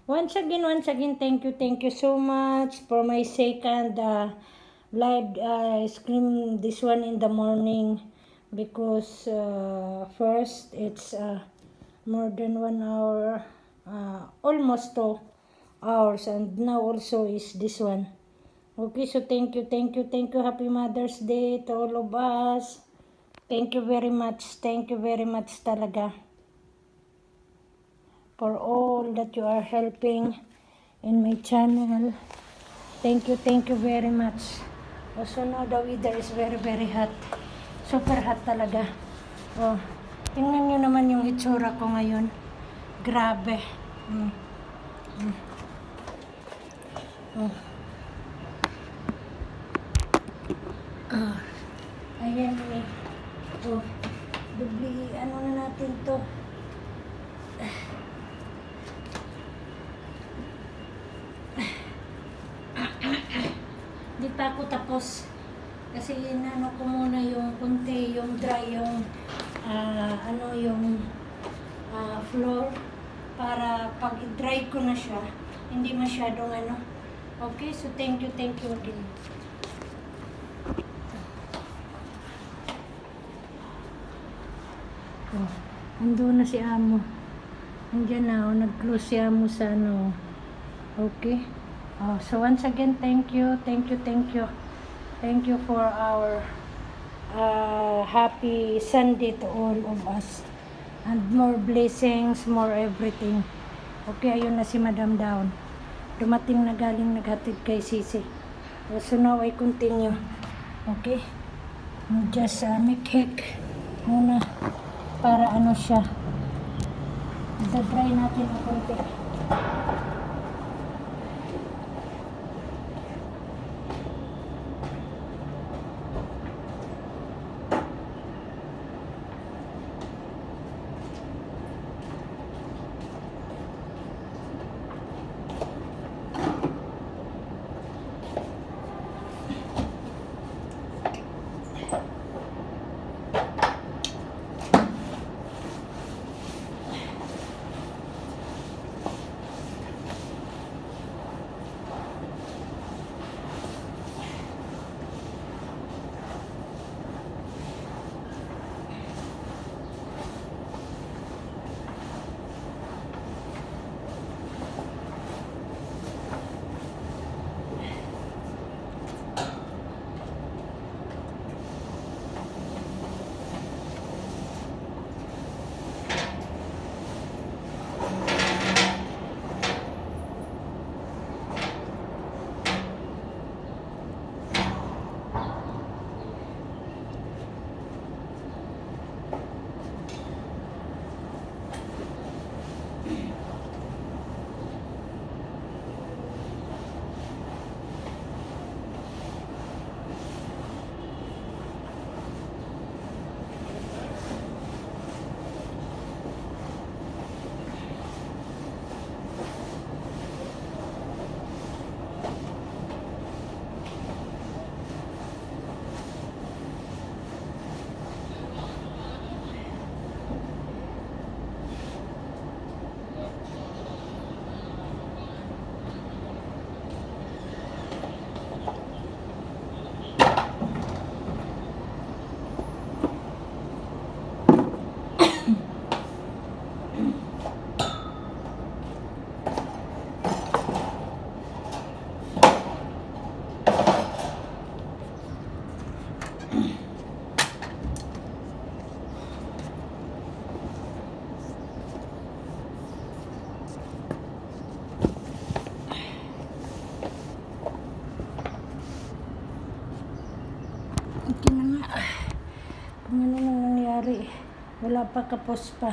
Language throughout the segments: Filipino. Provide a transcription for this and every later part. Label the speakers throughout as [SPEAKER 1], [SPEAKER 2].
[SPEAKER 1] Once again, thank you so much for my second live stream. This one in the morning because first it's more than 1 hour, almost 2 hours, and now also is this one. Okay, so thank you. Happy Mother's Day to all of us. Thank you very much talaga for all that you are helping in my channel. Thank you very much. Also now the weather is very hot. Super hot talaga. Oh, tingnan nyo naman yung itsura ko ngayon. Grabe. Oh. Ayan eh. Oh, dubli, ano na natin to. Di pa ako tapos. Kasi inano ko muna yung kunti, yung dry, yung floor. Para pag i-dry ko na siya, hindi masyadong ano. Okay, so thank you again. Oh, andun na si Amo. Andiyan na, nag-close si Amo sa ano. Okay. Oh, so once again, thank you. Thank you for our happy Sunday to all of us. And more blessings, more everything. Okay, ayun na si Madam Down. Dumating na galing naghatid kay Sisi. So now I continue. Okay? Just make cake muna para ano siya. I-dry natin ang konti. Okay na nga. Kung ano nang nangyari, wala pa kapos pa.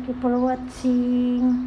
[SPEAKER 1] Thank you for watching.